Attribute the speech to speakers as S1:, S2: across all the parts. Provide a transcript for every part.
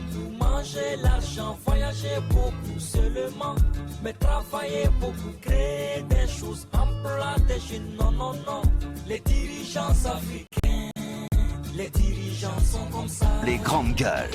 S1: beaucoup, manger l'argent, voyager beaucoup seulement, mais travailler beaucoup, créer des choses, emploi des jeunes, non, non, non. Les dirigeants africains, les dirigeants sont comme ça.
S2: Les grandes gueules.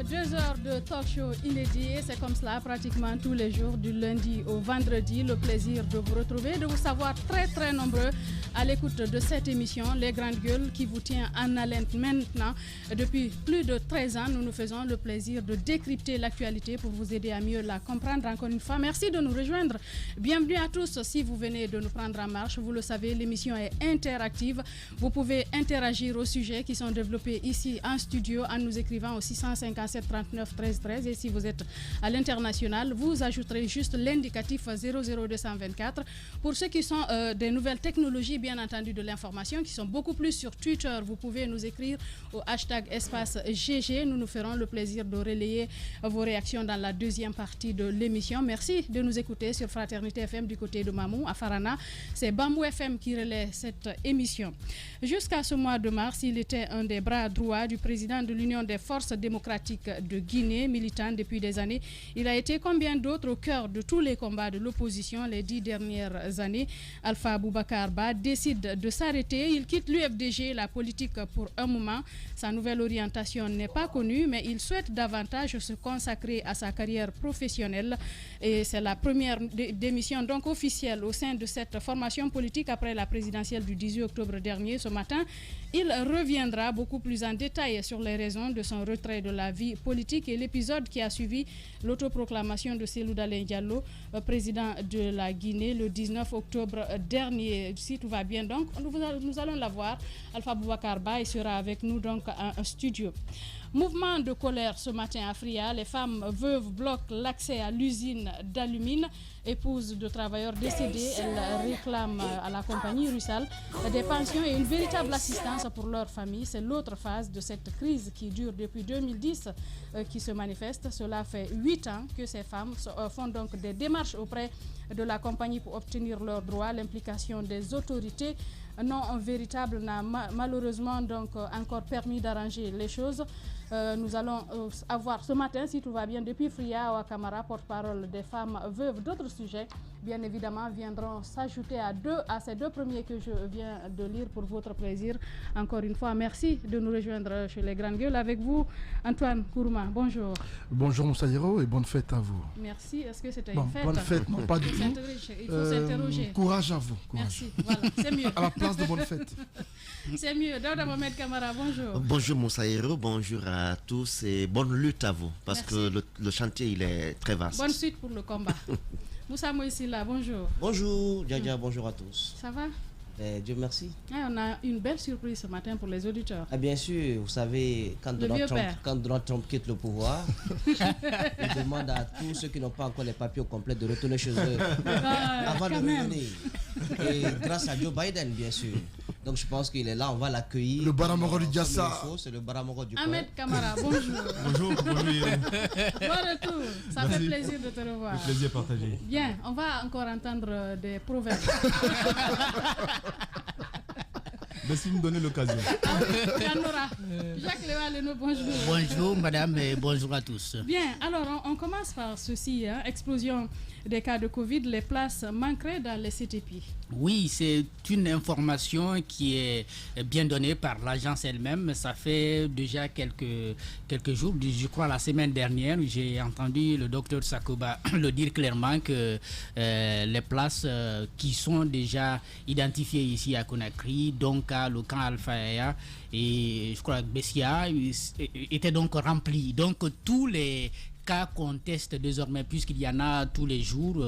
S3: 2 heures de talk show inédit, c'est comme cela pratiquement tous les jours du lundi au vendredi. Le plaisir de vous retrouver, de vous savoir très très nombreux à l'écoute de cette émission, Les Grandes Gueules, qui vous tient en haleine maintenant. Depuis plus de 13 ans, nous nous faisons le plaisir de décrypter l'actualité pour vous aider à mieux la comprendre. Encore une fois, merci de nous rejoindre. Bienvenue à tous. Si vous venez de nous prendre en marche, vous le savez, l'émission est interactive. Vous pouvez interagir aux sujets qui sont développés ici en studio en nous écrivant au 657 39 13 13. Et si vous êtes à l'international, vous ajouterez juste l'indicatif 00224. Pour ceux qui sont des nouvelles technologies, bien entendu de l'information, qui sont beaucoup plus sur Twitter, vous pouvez nous écrire au hashtag espace GG. Nous nous ferons le plaisir de relayer vos réactions dans la deuxième partie de l'émission. Merci de nous écouter sur Fraternité FM du côté de Mamou, à Farana. C'est Bambou FM qui relaie cette émission. Jusqu'à ce mois de mars, il était un des bras droits du président de l'Union des forces démocratiques de Guinée, militant depuis des années. Il a été, comme bien d'autres, au cœur de tous les combats de l'opposition les 10 dernières années. Alpha Boubacar Ba décide de s'arrêter. Il quitte l'UFDG, la politique pour un moment. Sa nouvelle orientation n'est pas connue, mais il souhaite davantage se consacrer à sa carrière professionnelle. Et c'est la première démission donc officielle au sein de cette formation politique après la présidentielle du 18 octobre dernier. Ce matin, il reviendra beaucoup plus en détail sur les raisons de son retrait de la vie politique et l'épisode qui a suivi l'autoproclamation de Cellou Dalein Diallo, président de la Guinée, le 19 octobre dernier. Si tout va bien, donc, nous allons la voir. Alpha Boubacar Ba sera avec nous donc en studio. Mouvement de colère ce matin à Fria. Les femmes veuves bloquent l'accès à l'usine d'Alumine. Épouses de travailleurs décédés, elles réclament à la compagnie Russal des pensions et une véritable assistance pour leur famille. C'est l'autre phase de cette crise qui dure depuis 2010 qui se manifeste. Cela fait 8 ans que ces femmes font donc des démarches auprès de la compagnie pour obtenir leurs droits. L'implication des autorités non véritable n'a malheureusement donc encore permis d'arranger les choses. Nous allons avoir ce matin, si tout va bien, depuis Fria Awa Kamara, porte-parole des femmes veuves. D'autres sujets, bien évidemment, viendront s'ajouter à ces deux premiers que je viens de lire pour votre plaisir. Encore une fois, merci de nous rejoindre chez les Grandes Gueules. Avec vous, Antoine Kourouma. Bonjour.
S4: Bonjour Moussa Hiro et bonne fête à vous.
S3: Merci. Est-ce que c'était une fête?
S4: Bonne fête, non pas du tout.
S3: Il faut s'interroger.
S4: Courage à vous. Courage.
S3: Merci. Voilà, c'est mieux.
S4: À la place de bonne fête.
S3: C'est mieux. Daouda Mohamed Kamara, bonjour.
S5: Bonjour Moussa Hiro, bonjour à tous et bonne lutte à vous parce
S3: Merci.
S5: que le chantier il est très vaste.
S3: Bonne suite pour le combat. Moussa Moïsila, bonjour.
S6: Bonjour Djadia, bonjour à tous.
S3: Ça va?
S6: Dieu merci.
S3: On a une belle surprise ce matin pour les auditeurs.
S6: Ah, bien sûr, vous savez, quand Donald Trump quitte le pouvoir, il demande à tous ceux qui n'ont pas encore les papiers au complet de retourner chez eux avant de revenir. Et grâce à Joe Biden, bien sûr. Donc je pense qu'il est là, on va l'accueillir.
S4: Le Baramoro du Diassa.
S6: C'est le Baramoro du
S3: Ahmed Kamara, bonjour.
S7: Bonjour.
S3: Bon retour, ça
S7: Merci.
S3: fait plaisir de te revoir.
S7: Le plaisir partagé.
S3: Bien, on va encore entendre des proverbes.
S7: Merci de me donner l'occasion.
S3: Jacques Lévaleno, bonjour.
S8: Bonjour madame et bonjour à tous.
S3: Bien, alors on commence par ceci, explosion des cas de Covid, les places manqueraient dans les CTP.
S8: Oui, c'est une information qui est bien donnée par l'agence elle-même. Ça fait déjà quelques jours, je crois la semaine dernière, j'ai entendu le docteur Sakoba le dire clairement que les places qui sont déjà identifiées ici à Conakry, donc à le camp Alpha et je crois que Bessia, étaient donc remplis. Donc tous les cas qu'on teste désormais, puisqu'il y en a tous les jours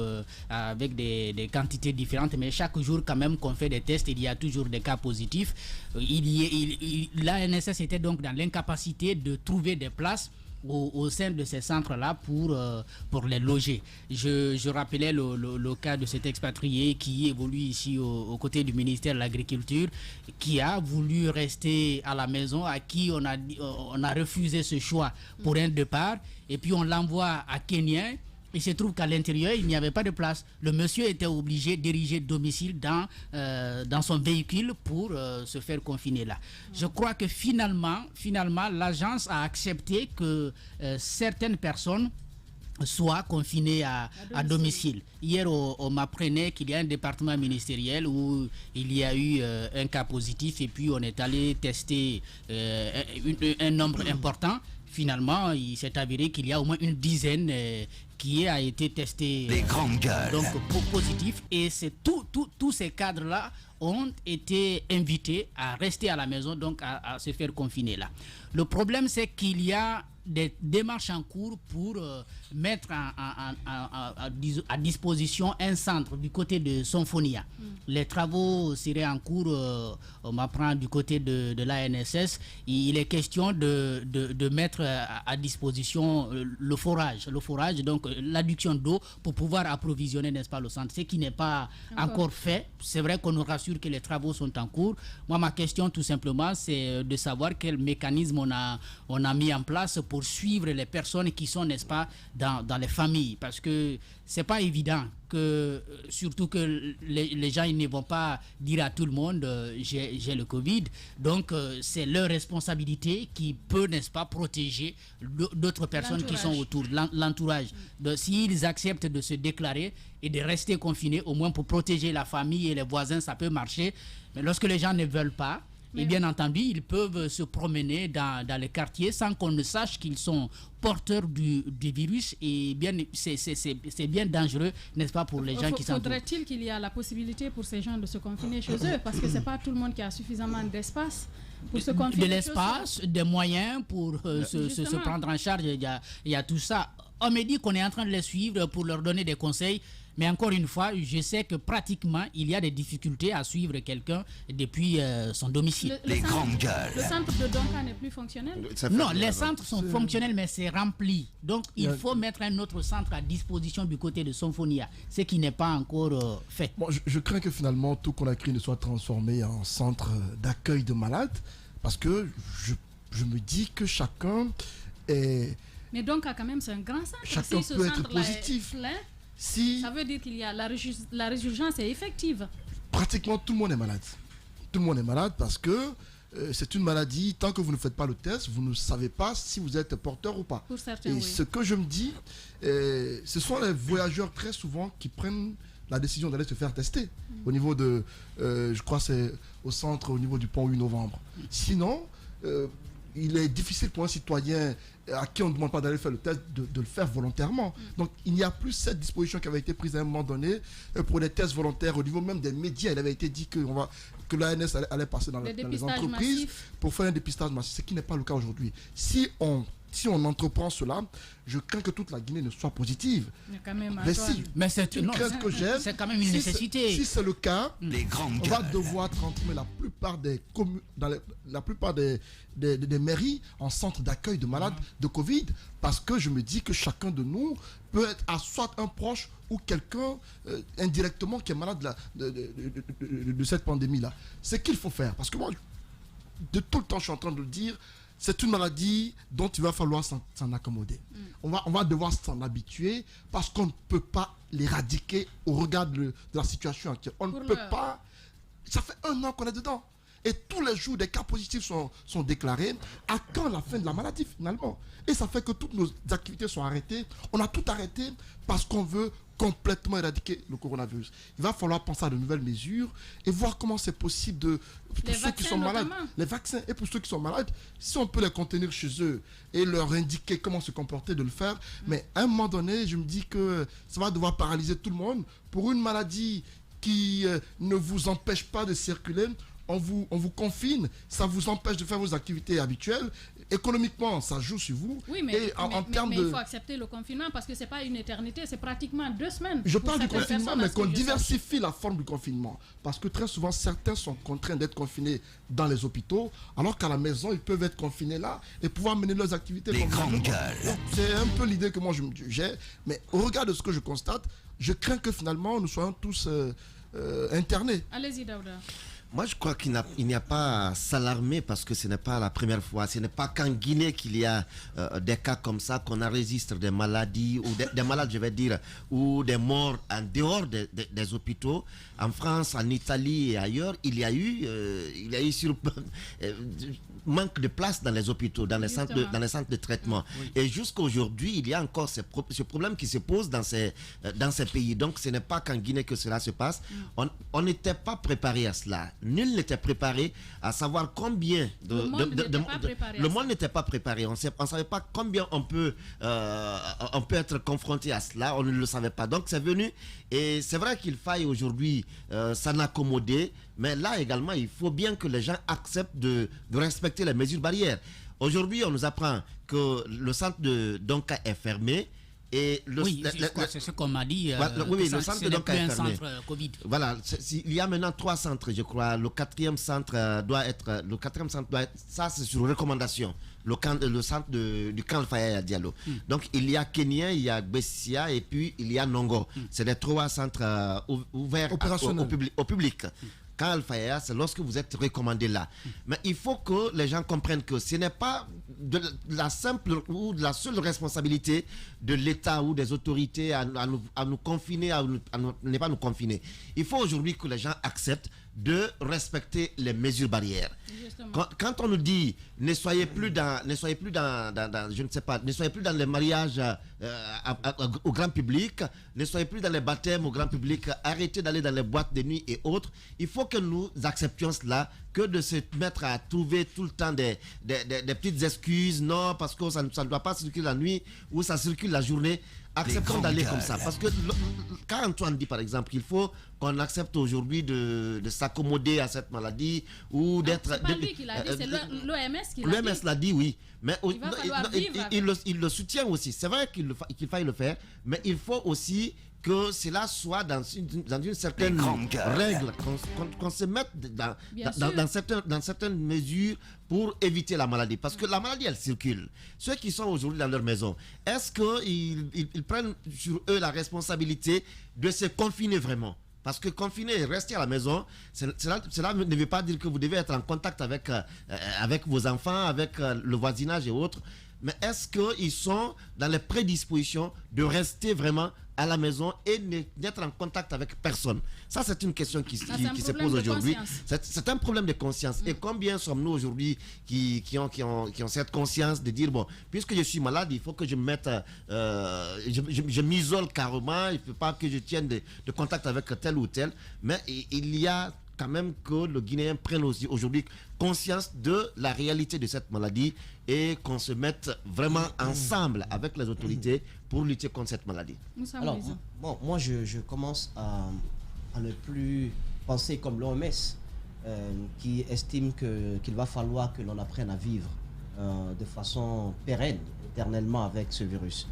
S8: avec des quantités différentes, mais chaque jour quand même qu'on fait des tests, il y a toujours des cas positifs. L'ANSS était donc dans l'incapacité de trouver des places au sein de ces centres-là pour les loger. Je rappelais le cas de cet expatrié qui évolue ici aux côtés du ministère de l'Agriculture, qui a voulu rester à la maison, à qui on a refusé ce choix pour un départ, et puis on l'envoie à Kenya. Il se trouve qu'à l'intérieur, il n'y avait pas de place. Le monsieur était obligé d'ériger domicile dans son véhicule pour se faire confiner là. Je crois que finalement, l'agence a accepté que certaines personnes soient confinés à domicile. Hier, on m'apprenait qu'il y a un département ministériel où il y a eu un cas positif et puis on est allé tester un nombre important. Finalement, il s'est avéré qu'il y a au moins une dizaine qui a été testé donc positif, et c'est tous ces cadres-là ont été invités à rester à la maison, donc à se faire confiner là. Le problème, c'est qu'il y a des démarches en cours pour mettre à disposition un centre du côté de Symphonia. Les travaux seraient en cours, on m'apprend du côté de l'ANSS. Il est question de mettre à disposition le forage, donc l'adduction d'eau pour pouvoir approvisionner, n'est-ce pas, le centre, ce qui n'est pas encore fait. C'est vrai qu'on nous rassure que les travaux sont en cours. Moi, ma question, tout simplement, c'est de savoir quel mécanisme on a mis en place pour suivre les personnes qui sont, n'est-ce pas, dans les familles, parce que c'est pas évident que, surtout que les gens, ils ne vont pas dire à tout le monde j'ai le Covid, donc c'est leur responsabilité qui peut, n'est-ce pas, protéger d'autres personnes qui sont autour, l'entourage. S'ils acceptent de se déclarer et de rester confinés, au moins pour protéger la famille et les voisins, ça peut marcher. Mais lorsque les gens ne veulent pas, et bien entendu, ils peuvent se promener dans les quartiers sans qu'on ne sache qu'ils sont porteurs du virus, et bien c'est bien dangereux, n'est-ce pas, pour les gens qui sont.
S3: Faudrait-il qu'il y ait la possibilité pour ces gens de se confiner chez eux, parce que c'est pas tout le monde qui a suffisamment d'espace pour se confiner.
S8: De l'espace, des moyens pour se prendre en charge, il y a tout ça. On me dit qu'on est en train de les suivre pour leur donner des conseils. Mais encore une fois, je sais que pratiquement, il y a des difficultés à suivre quelqu'un depuis son domicile.
S3: Le centre de Donka n'est plus fonctionnel?
S8: Non, les centres sont fonctionnels, mais c'est rempli. Donc, il faut mettre un autre centre à disposition du côté de Symphonia, ce qui n'est pas encore fait.
S4: Bon, je crains que finalement, tout Conakry ne soit transformé en centre d'accueil de malades, parce que je me dis que chacun est...
S3: Mais Donka, quand même, c'est un grand centre.
S4: Chacun peut être positif.
S3: Ça veut dire qu'il y a la résurgence est effective.
S4: Pratiquement tout le monde est malade. Tout le monde est malade parce que c'est une maladie. Tant que vous ne faites pas le test, vous ne savez pas si vous êtes porteur ou pas.
S3: Pour certains,
S4: et ce que je me dis, ce sont les voyageurs très souvent qui prennent la décision d'aller se faire tester. Au niveau de, je crois c'est au centre, au niveau du pont 8 novembre. Sinon, il est difficile pour un citoyen à qui on ne demande pas d'aller faire le test de le faire volontairement. Donc il n'y a plus cette disposition qui avait été prise à un moment donné pour les tests volontaires. Au niveau même des médias, il avait été dit que l'ANS allait passer dans les entreprises pour faire un dépistage massif, ce qui n'est pas le cas aujourd'hui. Si on entreprend cela, je crains que toute la Guinée ne soit positive.
S8: Mais c'est quand même une nécessité.
S4: Si c'est le cas, on va devoir transformer la plupart des communes, la plupart des mairies en centre d'accueil de malades de Covid, parce que je me dis que chacun de nous peut être à soit un proche ou quelqu'un indirectement qui est malade de cette pandémie-là. C'est qu'il faut faire, parce que moi, de tout le temps, je suis en train de le dire, c'est une maladie dont il va falloir s'en accommoder. On va devoir s'en habituer parce qu'on ne peut pas l'éradiquer au regard de la situation actuelle. On ne peut pas... Ça fait 1 an qu'on est dedans. Et tous les jours, des cas positifs sont déclarés. À quand la fin de la maladie, finalement? Et ça fait que toutes nos activités sont arrêtées. On a tout arrêté parce qu'on veut complètement éradiquer le coronavirus. Il va falloir penser à de nouvelles mesures et voir comment c'est possible pour ceux qui sont malades, les vaccins, et pour ceux qui sont malades, si on peut les contenir chez eux et leur indiquer comment se comporter, de le faire. Mais à un moment donné, je me dis que ça va devoir paralyser tout le monde pour une maladie qui ne vous empêche pas de circuler. On vous confine, ça vous empêche de faire vos activités habituelles. Économiquement, ça joue sur vous.
S3: Oui, mais il faut accepter le confinement parce que ce n'est pas une éternité, c'est pratiquement 2 semaines.
S4: Je parle du confinement, mais qu'on diversifie la forme du confinement. Parce que très souvent, certains sont contraints d'être confinés dans les hôpitaux, alors qu'à la maison, ils peuvent être confinés là et pouvoir mener leurs activités. C'est un peu l'idée que moi j'ai. Mais au regard de ce que je constate, je crains que finalement, nous soyons tous internés.
S3: Allez-y, Daouda.
S5: Moi, je crois qu'il n'y a pas à s'alarmer parce que ce n'est pas la première fois. Ce n'est pas qu'en Guinée qu'il y a des cas comme ça, qu'on enregistre des maladies, ou des malades, je vais dire, ou des morts en dehors des hôpitaux. En France, en Italie et ailleurs, il y a eu manque de place dans les hôpitaux, dans les centres de traitement. Oui. Et jusqu'à aujourd'hui, il y a encore ce problème qui se pose dans ces pays. Donc, ce n'est pas qu'en Guinée que cela se passe. On n'était pas préparé à cela. Nul n'était préparé à savoir combien
S3: le
S5: monde n'était pas préparé. On ne savait pas combien on peut être confronté à cela. On ne le savait pas. Donc c'est venu et c'est vrai qu'il faille aujourd'hui s'en accommoder. Mais là également, il faut bien que les gens acceptent de respecter les mesures barrières. Aujourd'hui, on nous apprend que le centre de Donka est fermé. Et
S8: c'est ce qu'on m'a dit.
S5: Le centre de Donka est fermé.
S8: COVID.
S5: Voilà, il y a maintenant 3 centres, je crois. Le quatrième centre doit être. Ça, c'est sur recommandation. Le centre du camp Al-Faya à Diallo. Donc, il y a Kenya, il y a Bessia et puis il y a Nongo. C'est les 3 centres ouverts au public. Quand Al-Faya, c'est lorsque vous êtes recommandé là. Mais il faut que les gens comprennent que ce n'est pas de la simple ou de la seule responsabilité de l'État ou des autorités à nous confiner, à ne pas nous confiner. Il faut aujourd'hui que les gens acceptent de respecter les mesures barrières. Quand on nous dit ne soyez plus dans je ne sais pas, ne soyez plus dans les mariages au grand public, ne soyez plus dans les baptêmes au grand public, arrêtez d'aller dans les boîtes de nuit et autres, il faut que nous acceptions cela, que de se mettre à trouver tout le temps des petites excuses, non, parce que ça ne doit pas circuler la nuit ou ça circule la journée. Acceptons d'aller comme ça. Parce que quand Antoine dit par exemple qu'il faut qu'on accepte aujourd'hui de s'accommoder à cette maladie ou d'être...
S3: C'est pas lui qui l'a dit, c'est l'OMS qui l'a dit.
S5: L'OMS l'a dit, oui. Mais
S3: il
S5: le soutient aussi. C'est vrai qu'il faille le faire, mais il faut aussi que cela soit dans une certaine règle, qu'on se mette dans certaines mesures pour éviter la maladie. Parce que la maladie, elle circule. Ceux qui sont aujourd'hui dans leur maison, est-ce qu'ils prennent sur eux la responsabilité de se confiner vraiment? Parce que confiner et rester à la maison, cela ne veut pas dire que vous devez être en contact avec vos enfants, avec le voisinage et autres. Mais est-ce qu'ils sont dans les prédispositions de rester vraiment à la maison et d'être en contact avec personne? Ça, c'est une question qui se pose aujourd'hui. C'est un problème de conscience. Et combien sommes-nous aujourd'hui qui ont cette conscience de dire, bon, puisque je suis malade, il faut que je me mette, je m'isole carrément, il ne faut pas que je tienne de contact avec tel ou tel. Mais il y a quand même que le Guinéen prenne aussi aujourd'hui conscience de la réalité de cette maladie et qu'on se mette vraiment ensemble avec les autorités pour lutter contre cette maladie.
S6: Alors, moi je commence à ne plus penser comme l'OMS qui estime qu'il va falloir que l'on apprenne à vivre de façon pérenne, éternellement avec ce virus.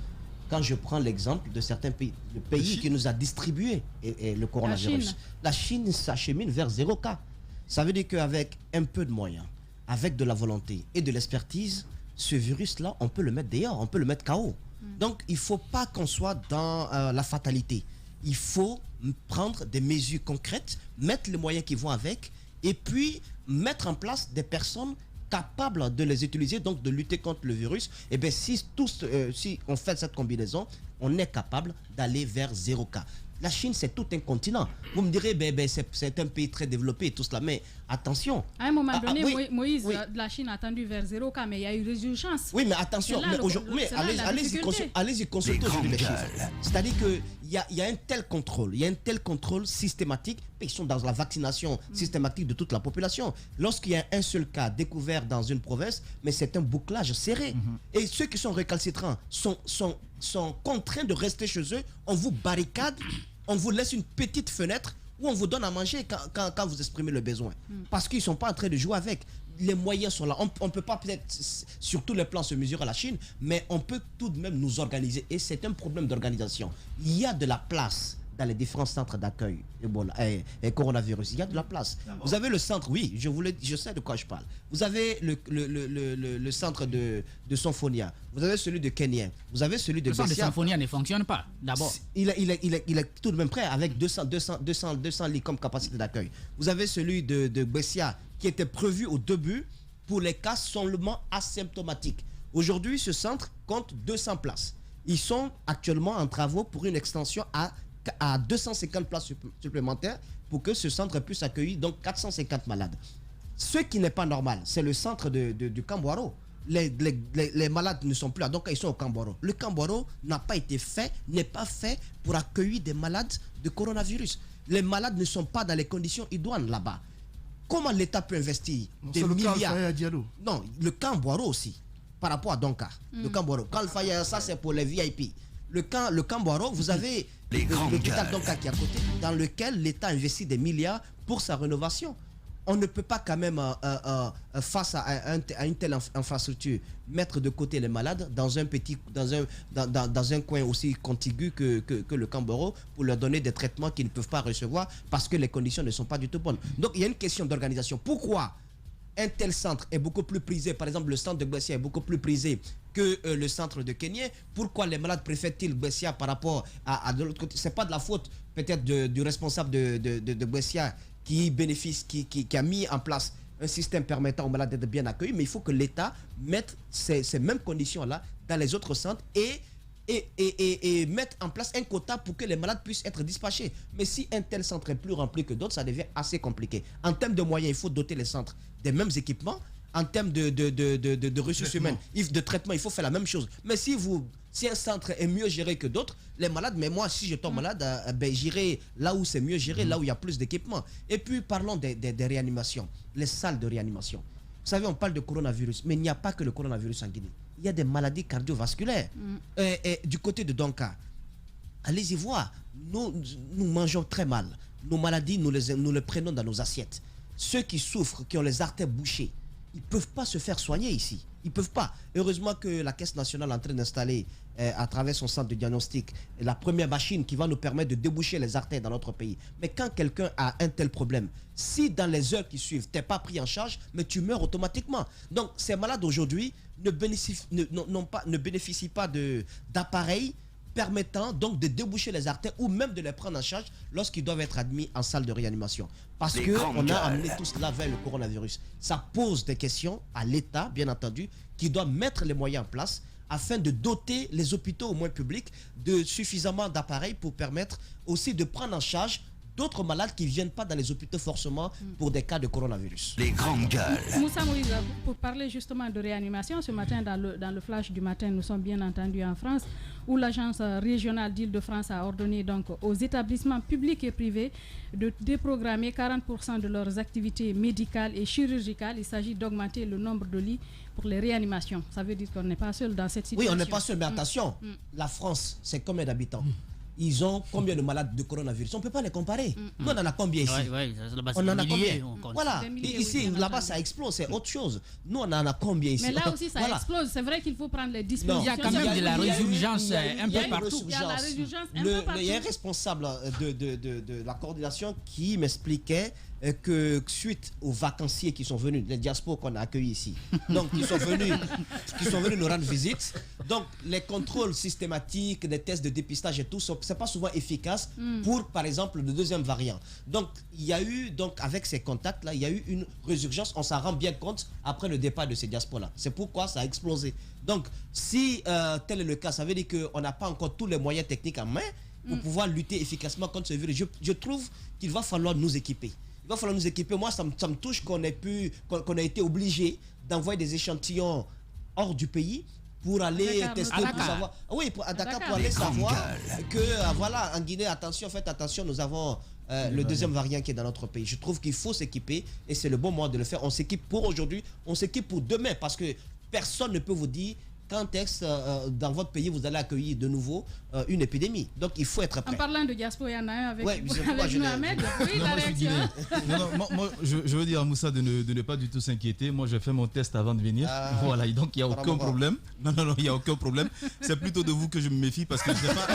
S6: Quand je prends l'exemple de certains pays, le pays qui nous a distribué le coronavirus, la Chine s'achemine vers 0 cas. Ça veut dire qu'avec un peu de moyens, avec de la volonté et de l'expertise, ce virus-là, on peut le mettre dehors, on peut le mettre KO. Donc, il ne faut pas qu'on soit dans la fatalité. Il faut prendre des mesures concrètes, mettre les moyens qui vont avec, et puis mettre en place des personnes capables de les utiliser, donc de lutter contre le virus. Et bien, si on fait cette combinaison, on est capable d'aller vers 0 cas. La Chine, c'est tout un continent. Vous me direz, c'est un pays très développé et tout cela, mais attention.
S3: À un moment donné, Moïse, la Chine a tendu vers 0 cas, mais il y a eu résurgence.
S6: Oui, mais attention, allez-y consulter aujourd'hui les chiffres. C'est-à-dire qu'il y a un tel contrôle systématique, ils sont dans la vaccination systématique de toute la population. Lorsqu'il y a un seul cas découvert dans une province, mais c'est un bouclage serré. Et ceux qui sont récalcitrants sont contraints de rester chez eux, on vous barricade, on vous laisse une petite fenêtre où on vous donne à manger quand vous exprimez le besoin. Parce qu'ils ne sont pas en train de jouer avec. Les moyens sont là. On ne peut pas peut-être sur tous les plans se mesurer à la Chine, mais on peut tout de même nous organiser. Et c'est un problème d'organisation. Il y a de la place dans les différents centres d'accueil et coronavirus. Il y a de la place. Vous avez le centre, oui, je sais de quoi je parle. Vous avez le centre de Symphonia. Vous avez celui de Kenya. Vous avez celui de
S8: Le centre de
S6: Bessia.
S8: Symphonia ne fonctionne pas, d'abord.
S6: Il est tout de même prêt avec 200 lits comme capacité d'accueil. Vous avez celui de Bessia qui était prévu au début pour les cas seulement asymptomatiques. Aujourd'hui, ce centre compte 200 places. Ils sont actuellement en travaux pour une extension à 250 places supplémentaires pour que ce centre puisse accueillir donc 450 malades. Ce qui n'est pas normal, c'est le centre du Kambouaro. Les malades ne sont plus là, donc ils sont au Kambouaro. Le Kambouaro n'est pas fait pour accueillir des malades de coronavirus. Les malades ne sont pas dans les conditions idoines là-bas. Comment l'État peut investir des milliards? Non, le Kambouaro aussi, par rapport à Donka. Le Kambouaro. Kalfaya, ça c'est pour les VIP. Le Kambouaro, vous avez l'hôpital Donka qui est à côté, dans lequel l'État investit des milliards pour sa rénovation. On ne peut pas quand même, face à une telle infrastructure, mettre de côté les malades dans un coin aussi contigu que le Kambouaro pour leur donner des traitements qu'ils ne peuvent pas recevoir parce que les conditions ne sont pas du tout bonnes. Donc il y a une question d'organisation. Pourquoi un tel centre est beaucoup plus prisé, par exemple le centre de Bessia est beaucoup plus prisé que le centre de Kenya? Pourquoi les malades préfèrent-ils Bessia par rapport à de l'autre côté? Ce n'est pas de la faute peut-être du responsable de Bessia qui a mis en place un système permettant aux malades d'être bien accueillis, mais il faut que l'État mette ces mêmes conditions-là dans les autres centres et mettre en place un quota pour que les malades puissent être dispatchés. Mais si un tel centre est plus rempli que d'autres, ça devient assez compliqué. En termes de moyens, il faut doter les centres des mêmes équipements. En termes de ressources humaines, de traitement, il faut faire la même chose. Mais si un centre est mieux géré que d'autres, les malades, mais moi, si je tombe malade, j'irai là où c'est mieux géré, là où il y a plus d'équipements. Et puis, parlons des réanimations, les salles de réanimation. Vous savez, on parle de coronavirus, mais il n'y a pas que le coronavirus en Guinée. Il y a des maladies cardiovasculaires. Et du côté de Donka, allez-y voir, nous mangeons très mal. Nos maladies, nous les prenons dans nos assiettes. Ceux qui souffrent, qui ont les artères bouchées, ils ne peuvent pas se faire soigner ici. Ils ne peuvent pas. Heureusement que la Caisse nationale est en train d'installer, à travers son centre de diagnostic, la première machine qui va nous permettre de déboucher les artères dans notre pays. Mais quand quelqu'un a un tel problème, si dans les heures qui suivent, tu n'es pas pris en charge, mais tu meurs automatiquement. Donc, ces malades aujourd'hui ne bénéficient pas d'appareils permettant donc de déboucher les artères ou même de les prendre en charge lorsqu'ils doivent être admis en salle de réanimation. Parce qu'on a amené tout cela vers le coronavirus. Ça pose des questions à l'État, bien entendu, qui doit mettre les moyens en place afin de doter les hôpitaux, au moins publics, de suffisamment d'appareils pour permettre aussi de prendre en charge d'autres malades qui ne viennent pas dans les hôpitaux forcément pour des cas de coronavirus.
S2: Les grandes gueules.
S3: Moussa Moïse, pour parler justement de réanimation, ce matin, dans le flash du matin, nous sommes bien entendus en France, où l'agence régionale d'Île-de-France a ordonné donc aux établissements publics et privés de déprogrammer 40% de leurs activités médicales et chirurgicales. Il s'agit d'augmenter le nombre de lits pour les réanimations. Ça veut dire qu'on n'est pas seul dans cette situation.
S6: Oui, on n'est pas seul, mais attention, la France, c'est combien d'habitants? Ils ont combien de malades de coronavirus? On ne peut pas les comparer. Nous, on en a combien ici? On en a combien? Voilà. Ici, là-bas, ça explose, c'est autre chose. Nous, on en a combien ici?
S3: Mais là aussi, ça explose. C'est vrai qu'il faut prendre les dispositions.
S8: Il y a quand même de la résurgence un peu partout.
S3: Il y a la résurgence un peu partout.
S6: Il y a un responsable de la coordination qui m'expliquait que suite aux vacanciers qui sont venus, les diasporas qu'on a accueillis ici, donc qui sont venus nous rendre visite, donc les contrôles systématiques, des tests de dépistage et tout, c'est pas souvent efficace pour, par exemple, le deuxième variant. Donc il y a eu, donc avec ces contacts là, il y a eu une résurgence. On s'en rend bien compte après le départ de ces diasporas là. C'est pourquoi ça a explosé. Donc si tel est le cas, ça veut dire qu'on n'a pas encore tous les moyens techniques en main pour pouvoir lutter efficacement contre ce virus. Je trouve qu'il va falloir nous équiper. Il va falloir nous équiper. Moi, ça me touche qu'on ait été obligé d'envoyer des échantillons hors du pays pour aller tester, pour savoir. Oui, à Dakar, pour aller savoir que, voilà, en Guinée, attention, faites attention, nous avons le deuxième variant qui est dans notre pays. Je trouve qu'il faut s'équiper et c'est le bon moment de le faire. On s'équipe pour aujourd'hui, on s'équipe pour demain parce que personne ne peut vous dire quand est-ce dans votre pays vous allez accueillir de nouveau une épidémie. Donc il faut être prêt.
S3: En parlant de diaspora, il y en a un avec
S6: Mohamed.
S3: Oui, la réaction.
S7: Moi, je veux dire à Moussa de ne pas du tout s'inquiéter. Moi, j'ai fait mon test avant de venir. Voilà, donc il n'y a aucun problème. Non, il n'y a aucun problème. C'est plutôt de vous que je me méfie parce que je n'ai pas...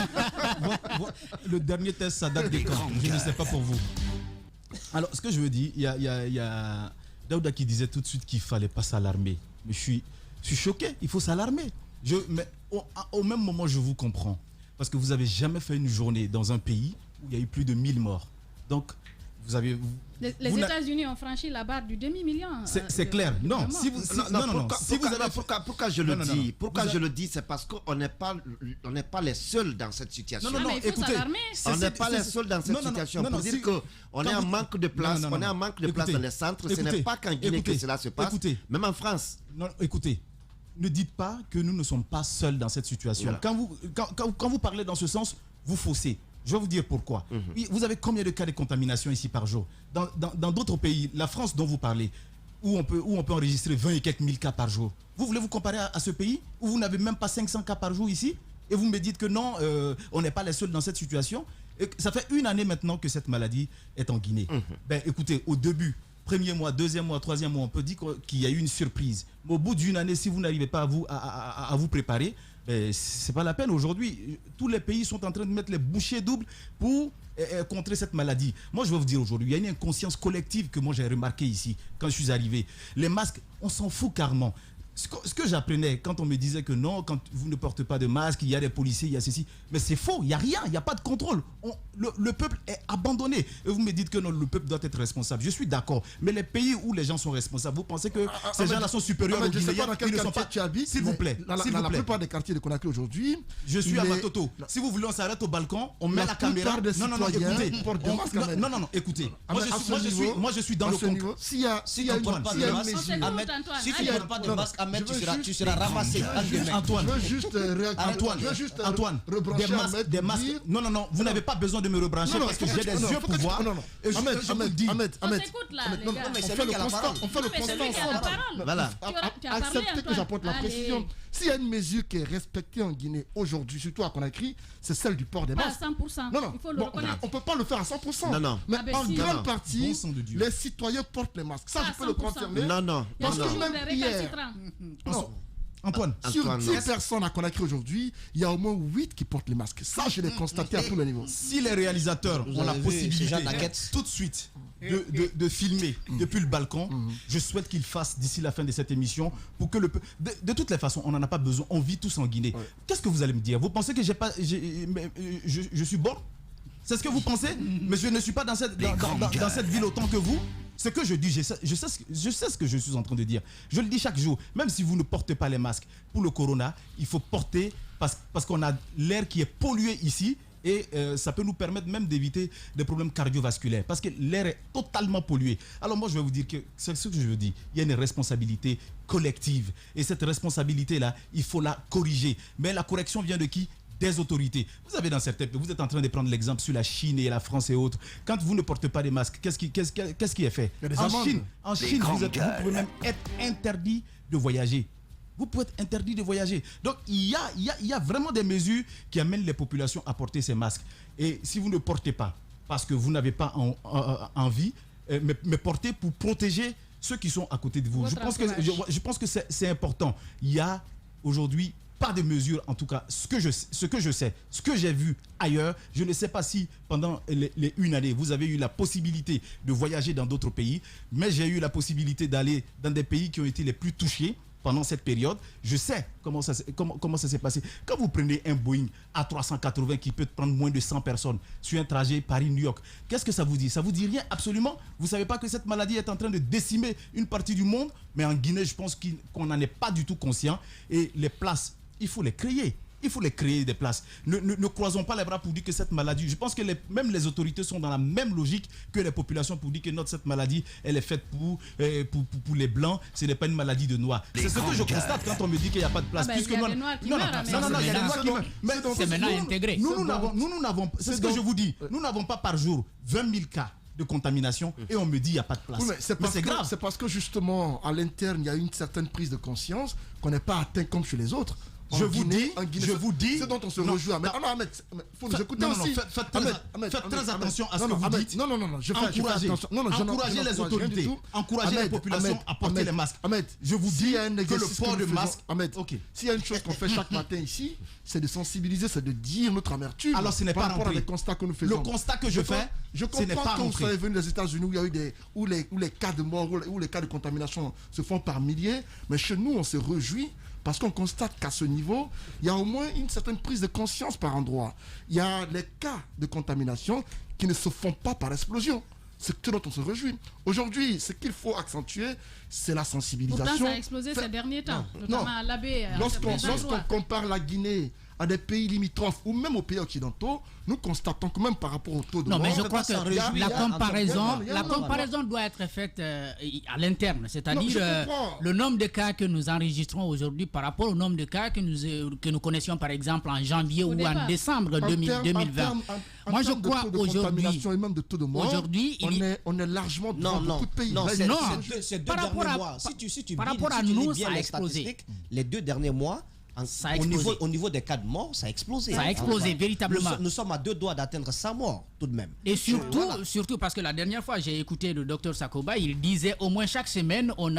S7: Le dernier test, ça date des camps. Je ne sais pas pour vous. Alors, ce que je veux dire, il y a Daouda qui disait tout de suite qu'il ne fallait pas s'alarmer. Mais je suis choqué, il faut s'alarmer. Mais au même moment, je vous comprends. Parce que vous n'avez jamais fait une journée dans un pays où il y a eu plus de 1000 morts. Donc, vous avez...
S3: Les États-Unis ont franchi la barre du demi-million.
S7: C'est clair. Non, si vous...
S5: Pourquoi je le dis? Pourquoi je le dis? C'est parce qu'on n'est pas les seuls dans cette situation.
S3: Non, écoutez,
S5: on n'est pas les seuls dans cette situation. Pour dire qu'on est en manque de place, on est en manque de place dans les centres. Ce n'est pas qu'en Guinée que cela se passe, même en France.
S7: Non, écoutez, ne dites pas que nous ne sommes pas seuls dans cette situation. Voilà. Quand vous parlez dans ce sens, vous faussez. Je vais vous dire pourquoi. Vous avez combien de cas de contamination ici par jour? Dans d'autres pays, la France dont vous parlez, où on peut enregistrer 20 et quelques mille cas par jour. Vous voulez vous comparer à ce pays où vous n'avez même pas 500 cas par jour ici? Et vous me dites que non, on n'est pas les seuls dans cette situation. Et ça fait 1 année maintenant que cette maladie est en Guinée. Ben, écoutez, au début, premier mois, deuxième mois, troisième mois, on peut dire qu'il y a eu une surprise. Mais au bout d'1 année, si vous n'arrivez pas à vous préparer, c'est pas la peine. Aujourd'hui, tous les pays sont en train de mettre les bouchées doubles pour contrer cette maladie. Moi, je vais vous dire aujourd'hui, il y a une inconscience collective que moi j'ai remarqué ici quand je suis arrivé. Les masques, on s'en fout carrément. Ce que j'apprenais quand on me disait que non, quand vous ne portez pas de masque, il y a des policiers, il y a ceci. Mais c'est faux, il n'y a rien, il n'y a pas de contrôle. Le peuple est abandonné. Et vous me dites que non, le peuple doit être responsable. Je suis d'accord. Mais les pays où les gens sont responsables, vous pensez que ces gens-là sont supérieurs aux Guinéens? Ils ne sont pas. S'il vous plaît.
S4: Dans la plupart des quartiers de Conakry aujourd'hui.
S7: Je suis à Matoto. Si vous voulez, on s'arrête au balcon, on met la caméra.
S4: Non, écoutez.
S7: Moi, je suis dans le contrôle.
S4: S'il y a
S6: une masque, tu seras ramassé.
S7: Antoine,
S4: des masques.
S7: Non, vous n'avez pas besoin de me rebrancher parce que j'ai des yeux pour voir.
S3: Ahmed, on s'écoute là, les gars.
S4: On fait le constat ensemble.
S5: Voilà.
S4: Acceptez que j'apporte la précision. S'il y a une mesure qui est respectée en Guinée aujourd'hui, surtout à Conakry, c'est celle du port des masques.
S3: Pas à 100%. Non, il faut le reconnaître.
S4: On ne peut pas le faire à 100%.
S5: Non.
S4: Mais en grande partie, les citoyens portent les masques. Ça, je peux le confirmer.
S5: Non.
S3: Parce que même hier.
S7: Antoine.
S4: Sur 10 personnes à Conakry aujourd'hui, il y a au moins 8 qui portent les masques. Ça, je l'ai constaté à tous les niveaux.
S7: Si les réalisateurs ont la possibilité tout de suite de filmer depuis le balcon, je souhaite qu'ils fassent d'ici la fin de cette émission pour que de toutes les façons, on n'en a pas besoin. On vit tous en Guinée. Qu'est-ce que vous allez me dire? Vous pensez que je suis bon? C'est ce que vous pensez? Mais je ne suis pas dans cette ville autant que vous. Ce que je dis, je sais ce que je suis en train de dire. Je le dis chaque jour. Même si vous ne portez pas les masques pour le corona, il faut porter parce qu'on a l'air qui est pollué ici et ça peut nous permettre même d'éviter des problèmes cardiovasculaires parce que l'air est totalement pollué. Alors moi, je vais vous dire que c'est ce que je veux dire. Il y a une responsabilité collective et cette responsabilité-là, il faut la corriger. Mais la correction vient de qui? Des autorités. Vous avez dans certains pays, vous êtes en train de prendre l'exemple sur la Chine et la France et autres. Quand vous ne portez pas des masques, qu'est-ce qui est fait? En Chine, vous pouvez même être interdit de voyager. Vous pouvez être interdit de voyager. Donc, il y a vraiment des mesures qui amènent les populations à porter ces masques. Et si vous ne portez pas, parce que vous n'avez pas envie, mais portez pour protéger ceux qui sont à côté de vous. Je pense que c'est important. Il y a aujourd'hui pas de mesures, en tout cas, ce que je sais, ce que j'ai vu ailleurs, je ne sais pas si pendant les 1 année, vous avez eu la possibilité de voyager dans d'autres pays, mais j'ai eu la possibilité d'aller dans des pays qui ont été les plus touchés pendant cette période. Je sais comment ça s'est passé. Quand vous prenez un Boeing A380 qui peut prendre moins de 100 personnes sur un trajet Paris-New York, qu'est-ce que ça vous dit? Ça vous dit rien absolument. Vous ne savez pas que cette maladie est en train de décimer une partie du monde, mais en Guinée, je pense qu'on n'en est pas du tout conscient. Et les places, il faut les créer. Il faut les créer des places. Ne croisons pas les bras pour dire que cette maladie, je pense que même les autorités sont dans la même logique que les populations pour dire que cette maladie, elle est faite pour les blancs, ce n'est pas une maladie de noirs. C'est ce que je constate quand on me dit qu'il n'y a pas de place.
S3: Il y a des noirs qui meurent.
S7: Non, il y a des noirs qui meurent. Mais
S8: c'est maintenant intégré.
S7: Nous n'avons, c'est ce que je vous dis, nous n'avons pas par jour 20 000 cas de contamination et on me dit il n'y a pas de place.
S4: Oui, mais c'est grave. C'est parce que justement, à l'interne, il y a une certaine prise de conscience qu'on n'est pas atteint comme chez les autres.
S7: Je vous dis,
S4: c'est dont on se réjouit. Mais Ahmed, faut nous écouter aussi.
S7: Faites très attention à ce que vous dites.
S4: Non,
S7: Encouragez les autorités, encouragez la population à porter les masques.
S4: Ahmed,
S7: je vous dis que le port de masque.
S4: Ahmed, s'il y a une chose qu'on fait chaque matin ici, c'est de sensibiliser, c'est de dire notre amertume.
S7: Alors ce n'est pas
S4: rentré. Les constats que nous faisons.
S7: Le constat que je fais,
S4: je comprends quand vous êtes venu des États-Unis où il y a eu où les cas de mort, où les cas de contamination se font par milliers, mais chez nous on se réjouit. Parce qu'on constate qu'à ce niveau, il y a au moins une certaine prise de conscience par endroit. Il y a les cas de contamination qui ne se font pas par explosion. C'est ce dont on se réjouit. Aujourd'hui, ce qu'il faut accentuer, c'est la sensibilisation.
S3: Pourtant, ça a explosé ces derniers temps, notamment à l'Abbé.
S4: Lorsqu'on compare la Guinée à des pays limitrophes ou même aux pays occidentaux, nous constatons que même par rapport au taux de mort...
S8: Non, mais je crois que la comparaison doit être faite à l'interne. C'est-à-dire le nombre de cas que nous enregistrons aujourd'hui par rapport au nombre de cas que nous connaissions par exemple en janvier ou en décembre 2020. Moi, je crois aujourd'hui...
S4: et même de taux de mort, on est largement devant beaucoup de pays.
S6: Non, c'est deux derniers mois. Si tu
S8: par rapport à nous, ça a explosé.
S6: Les 2 derniers mois, au niveau des cas de mort, ça a explosé.
S8: Ça a explosé, véritablement.
S6: Nous sommes à 2 doigts d'atteindre 100 morts, tout de même.
S8: Et surtout parce que la dernière fois, j'ai écouté le docteur Sakoba, il disait au moins chaque semaine, on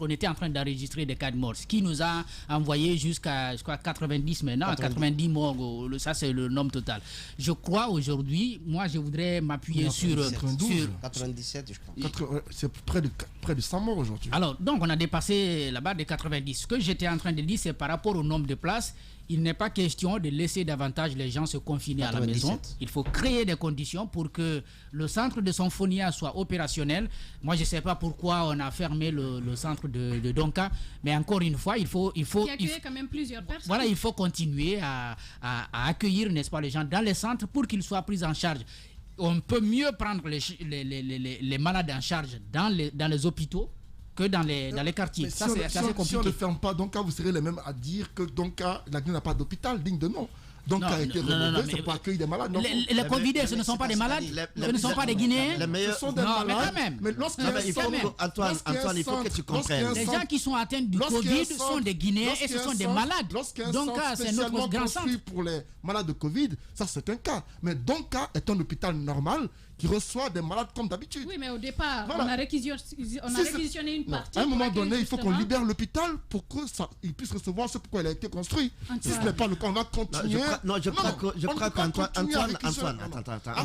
S8: était en train d'enregistrer des cas de mort. Ce qui nous a envoyé jusqu'à, je crois, 90 maintenant, 90 morts. Ça, c'est le nombre total. Je crois aujourd'hui, moi, je voudrais m'appuyer sur
S6: 97, je crois.
S4: C'est près de 100 morts aujourd'hui.
S8: Alors, donc, on a dépassé la barre des 90. Ce que j'étais en train de dire, c'est par rapport au nombre de places, il n'est pas question de laisser davantage les gens se confiner 97. À la maison. Il faut créer des conditions pour que le centre de Symphonia soit opérationnel. Moi, je ne sais pas pourquoi on a fermé le centre de Donka, mais encore une fois, il faut
S3: accueille quand même plusieurs personnes.
S8: Voilà, il faut continuer à accueillir, n'est-ce pas, les gens dans les centres pour qu'ils soient pris en charge. On peut mieux prendre les malades en charge dans les hôpitaux que dans les quartiers. Ça, c'est assez compliqué.
S4: Si on ne ferme pas Donka, vous serez les mêmes à dire que Donka, la Guinée n'a pas d'hôpital digne de nom. Donc, a été rénové, c'est pour accueillir des malades.
S8: Les Covidés, ce ne sont pas des malades, ce ne sont pas des Guinéens.
S4: Ce sont des malades.
S8: Mais quand même.
S4: Mais
S5: Antoine, il faut que tu comprennes.
S8: Les gens qui sont atteints du Covid sont des Guinéens et ce sont des malades. Donc, c'est notre grand centre.
S4: Pour les malades de Covid, ça c'est un cas. Mais Donka est un hôpital normal qui reçoit des malades comme d'habitude.
S3: Oui, mais au départ, on a réquisitionné une partie.
S4: À un moment donné, il faut qu'on libère l'hôpital pour qu'il puisse recevoir ce pourquoi il a été construit. Si ce n'est pas le cas, on va continuer.
S5: Non, je crois qu'Antoine,
S3: je ne comprends pas.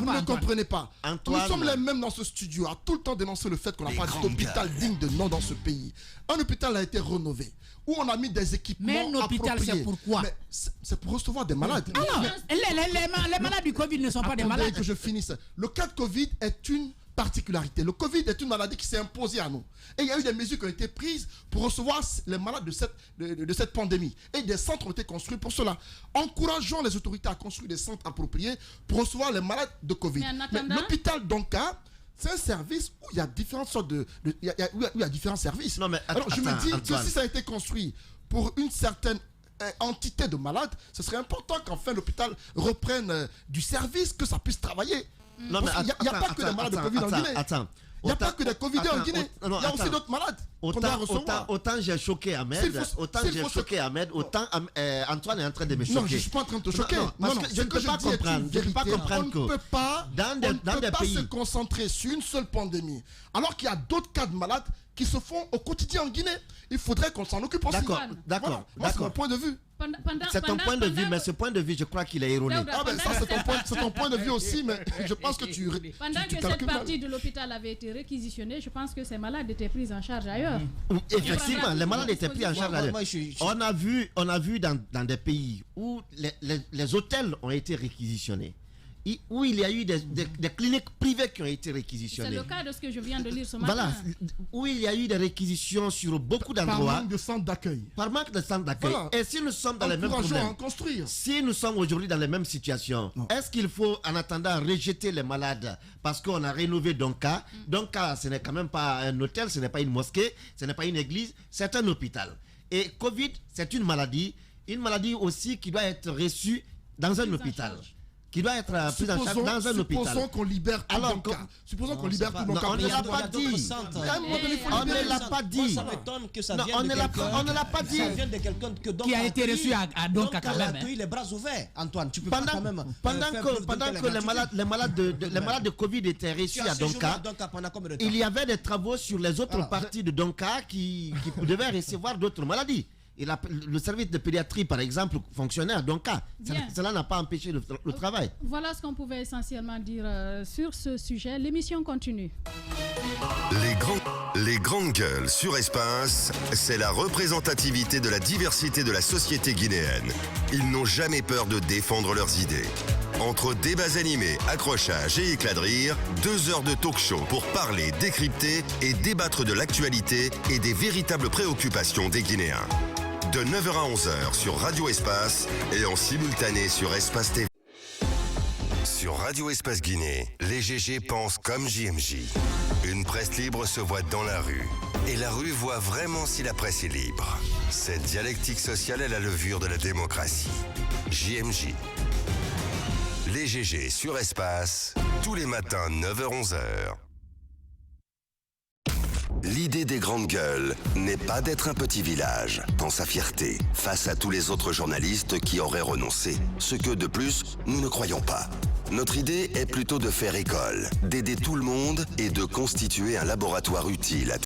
S4: Vous ne comprenez pas. Nous sommes les mêmes dans ce studio à tout le temps dénoncer le fait qu'on n'a pas d'hôpital digne de nom dans ce pays. Un hôpital a été rénové, où on a mis des équipements
S8: appropriés. Mais un hôpital, c'est pourquoi?
S4: C'est pour recevoir des malades.
S8: Alors, les malades du Covid ne sont pas des malades.
S4: Que je finisse. Le cas de Covid est une particularité. Le Covid est une maladie qui s'est imposée à nous. Et il y a eu des mesures qui ont été prises pour recevoir les malades de cette pandémie. Et des centres ont été construits pour cela. Encourageons les autorités à construire des centres appropriés pour recevoir les malades de Covid. Mais l'hôpital Donka, c'est un service où il y a différentes sortes où il y a différents services.
S5: Non, mais
S4: alors je me dis que si ça a été construit pour une certaine entité de malades, ce serait important qu'enfin l'hôpital reprenne du service, que ça puisse travailler.
S5: Non, mais
S4: il n'y a pas que des malades de Covid en Guinée. Il n'y a pas que des Covidés en Guinée. Il y a aussi d'autres malades.
S5: Autant j'ai choqué Ahmed, autant Antoine est en train de me choquer.
S4: Non, je ne suis pas en train de te choquer.
S5: Parce que je ne peux pas comprendre.
S4: On ne peut pas se concentrer sur une seule pandémie, alors qu'il y a d'autres cas de malades qui se font au quotidien en Guinée. Il faudrait qu'on s'en occupe aussi.
S5: D'accord.
S4: C'est mon point de vue.
S5: C'est ton point de vue, mais ce point de vue, je crois qu'il est erroné.
S4: Ça, c'est ton point de vue aussi, mais je pense que tu
S3: pendant que cette partie de l'hopital avait été réquisitionné, je pense que ces malades étaient pris en charge ailleurs.
S5: Effectivement, les malades étaient pris en charge ailleurs. On a vu dans des pays où les hôtels ont été réquisitionnés, où il y a eu des cliniques privées qui ont été réquisitionnées.
S3: C'est le cas de ce que je viens de lire ce matin.
S5: Voilà, où il y a eu des réquisitions sur beaucoup d'endroits.
S4: Par manque de centres d'accueil.
S5: Par manque de centres d'accueil. Voilà. Et si nous sommes dans les mêmes problèmes, si nous sommes aujourd'hui dans les mêmes situations, est-ce qu'il faut en attendant rejeter les malades parce qu'on a rénové Donka? Donka, ce n'est quand même pas un hôtel, ce n'est pas une mosquée, ce n'est pas une église, c'est un hôpital. Et Covid, c'est une maladie aussi qui doit être reçue dans un hôpital. qui doit être pris en charge dans un hôpital.
S4: Supposons qu'on libère tout Donka. Supposons qu'on libère tout Donka.
S5: On ne l'a pas dit. On ne l'a pas dit.
S6: Ça m'étonne que ça
S5: Non,
S6: vienne
S5: on
S6: de
S5: ne l'a pas dit.
S6: Ça vient de quelqu'un que Donka
S8: qui a été reçu à Donka quand même.
S6: accueilli les bras ouverts. Antoine, tu peux pas quand même.
S5: Pendant que les malades de Covid étaient reçus à Donka, il y avait des travaux sur les autres parties de Donka qui devaient recevoir d'autres maladies. Et le service de pédiatrie, par exemple, fonctionnait à Donka. Cela n'a pas empêché le travail.
S3: Voilà ce qu'on pouvait essentiellement dire sur ce sujet. L'émission continue.
S2: Les grandes gueules sur Espace, c'est la représentativité de la diversité de la société guinéenne. Ils n'ont jamais peur de défendre leurs idées. Entre débats animés, accrochages et éclats de rire, 2 heures de talk show pour parler, décrypter et débattre de l'actualité et des véritables préoccupations des Guinéens. De 9h à 11h sur Radio Espace et en simultané sur Espace TV. Sur Radio Espace Guinée, les GG pensent comme JMJ. Une presse libre se voit dans la rue. Et la rue voit vraiment si la presse est libre. Cette dialectique sociale est la levure de la démocratie. JMJ. Les GG sur Espace, tous les matins 9h-11h. L'idée des grandes gueules n'est pas d'être un petit village, dans sa fierté, face à tous les autres journalistes qui auraient renoncé. Ce que, de plus, nous ne croyons pas. Notre idée est plutôt de faire école, d'aider tout le monde et de constituer un laboratoire utile à